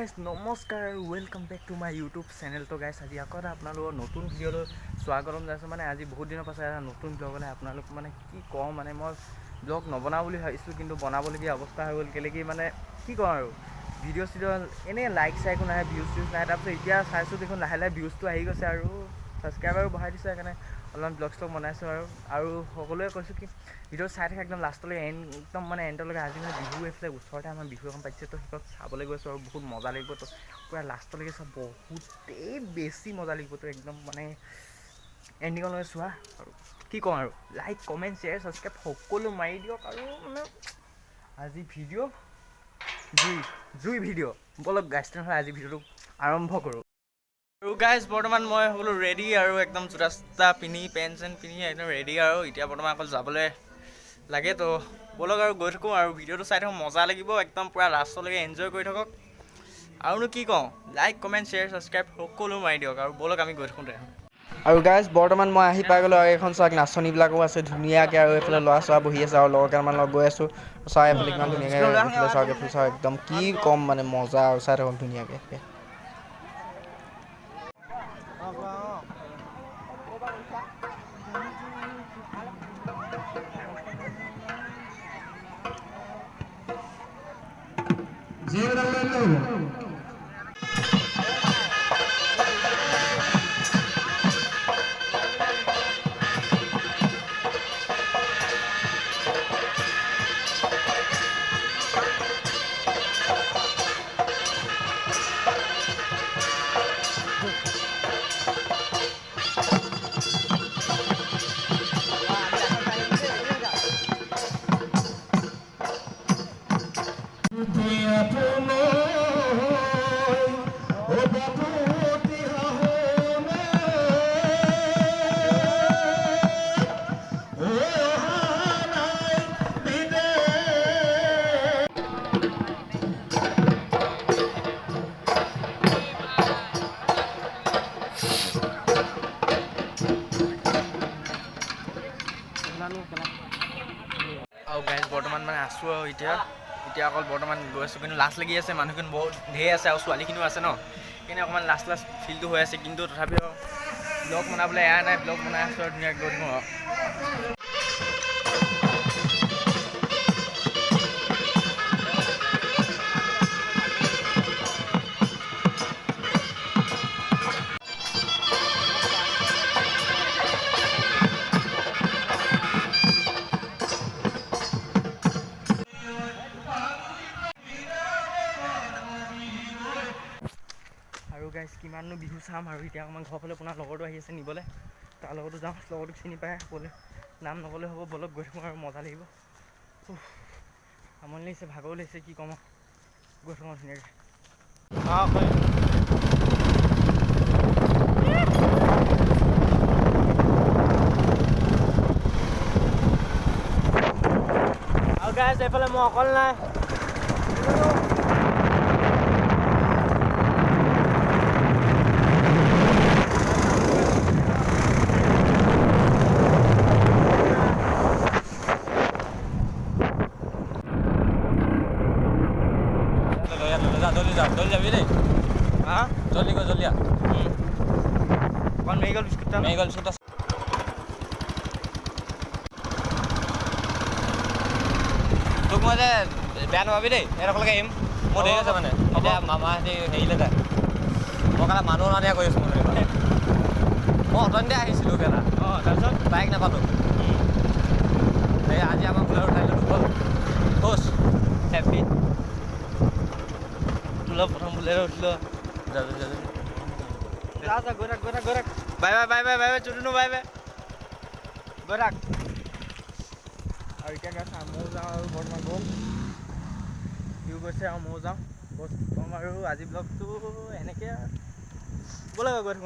Guys নমস্কাৰ আৰু welcome back to my YouTube channel. তো গাইজ আজি আকৌ এটা আপোনালোকৰ নতুন ভিডিঅ'লৈ স্বাগতম জনাইছোঁ। মানে আজি বহুত দিনৰ পাছত এটা নতুন ব্লগ হ'লে আপোনালোক মানে কি কওঁ, মানে মই ব্লগ নবনাওঁ বুলি ভাবিছিলোঁ, কিন্তু বনাবলগীয়া অৱস্থা হৈ গ'ল। কেলেকি মানে কি কওঁ আৰু ভিডিঅ' চিডিঅ' এনেই লাইক চাইকো নাহে, ভিউজ চিউজ নাহে। তাৰপিছত এতিয়া চাইছোঁ দেখোন লাহে লাহে ভিউজটো আহি গৈছে আৰু ছাবস্ক্ৰাইবাৰো বঢ়াই দিছোঁ। সেইকাৰণে অলপমান ব্লগ চ্লগ বনাইছোঁ আৰু সকলোৱে কৈছোঁ কি ভিডিঅ' চাই থাকে একদম লাষ্টলৈ একদম মানে এণ্ডলৈকে। আজি মানে বিহু এইফালে ওচৰতে আমাৰ বিহু এখন পাতিছে, তো সেইখন চাবলৈ গৈছোঁ আৰু বহুত মজা লাগিব। তো পূৰা লাষ্টলৈকে চব বহুতেই বেছি মজা লাগিব। তো একদম মানে এণ্ডিঙলৈকে চোৱা আৰু কি কওঁ আৰু লাইক কমেণ্ট শ্বেয়াৰ ছাবস্ক্ৰাইব সকলো মাৰি দিয়ক। আৰু মানে আজি ভিডিঅ' জুই ভিডিঅ' বলক গাইজ, তেনেহ'লে আজি ভিডিঅ'টো আৰম্ভ কৰোঁ। আৰু গাইজ বৰ্তমান মই সকলো ৰেডি আৰু একদম জোতা চোতা পিন্ধি পেণ্ট চেণ্ট পিন্ধি একদম ৰেডি আৰু এতিয়া বৰ্তমান অকল যাবলৈ লাগে। তো ব'লক আৰু গৈ থাকোঁ আৰু ভিডিঅ'টো চাই থাকোঁ, মজা লাগিব একদম পূৰা লাষ্টলৈকে এনজয় কৰি থাকক। আৰুনো কি কওঁ, লাইক কমেণ্ট শ্বেয়াৰ ছাবস্ক্ৰাইব সকলো মাৰি দিয়ক আৰু ব'লক আমি গৈ থাকোঁ। আৰু গাইজ বৰ্তমান মই আহি পাই গ'লোঁ আৰু এইখন চাওক নাচনীবিলাকো আছে ধুনীয়াকৈ, আৰু এইফালে ল'ৰা ছৰা বহি আছে আৰু লগৰ কেইটামান লগ গৈ আছোঁ। চাই এইফালে কিমান ধুনীয়াকৈ এইফালে চাওক, এইফালে চাওক একদম কি ক'ম মানে মজা আৰু চাই থাকক ধুনীয়াকৈ। আৰু গাইজ বৰ্তমান মানে আছোঁ আৰু এতিয়া অকল বৰ্তমান গৈ আছোঁ, কিন্তু লাজ লাগি আছে। মানুহখিনি বহুত ধেৰ আছে আৰু ছোৱালীখিনিও আছে ন, সেইকাৰণে অকণমান লাজ ফিলটো হৈ আছে। কিন্তু তথাপিও ব্লগ বনাবলৈ এৰা নাই, ব্লগ বনাই আছোঁ আৰু ধুনীয়াকৈ গৈ থাকোঁ আৰু। আৰু গাইজ কিমাননো বিহু চাম, আৰু এতিয়া আমাৰ ঘৰৰ ফালে আপোনাৰ লগৰটো আহি আছে নিবলৈ, তাৰ লগতো যাওঁ। লগৰটোক চিনি পাই ক'লে নাম নক'লে হ'ব, বলক গৈ থাকোঁ আৰু মজা লাগিব। আমনি লাগিছে, ভাগৰো লাগিছে, কি ক'ম আৰু গৈ থাকোঁ ধুনীয়াকৈ। আৰু গাইজ এইফালে মই অকল নাই, জলদি যাবি দেই। হা জলদি গৈ জলদি অকণ মেৰিগল বিস্কুট তোক মই যে বেয়া নাপাবি দেই, এডোখৰলৈকে আহিম। মোৰ দেৰি আছে মানে, এতিয়া মামাহঁতি হেৰিলৈ যায়। মই কাৰণে মানুহ অনা কৰি আছোঁ। মই অথনিতে আহিছিলোঁ কেলা, তাৰপিছত বাইক নাপালোঁ। এই আজি আমাৰ বোলেৰো উঠাই দিলোঁ দুখন খোজ হেপি তোলা প্ৰথম বোলেৰো উঠিলোঁ। গৈ থাক বাই বাই চুটুনো বাই গৈ থাক। আৰু এতিয়া গাইছ ময়ো যাওঁ, আৰু বৰ্তমান গ'ল সিও গৈছে আৰু ময়ো যাওঁ। বছ ক'ম আৰু আজি ব্লগটো এনেকৈ ব'লে গৈ থাকোঁ।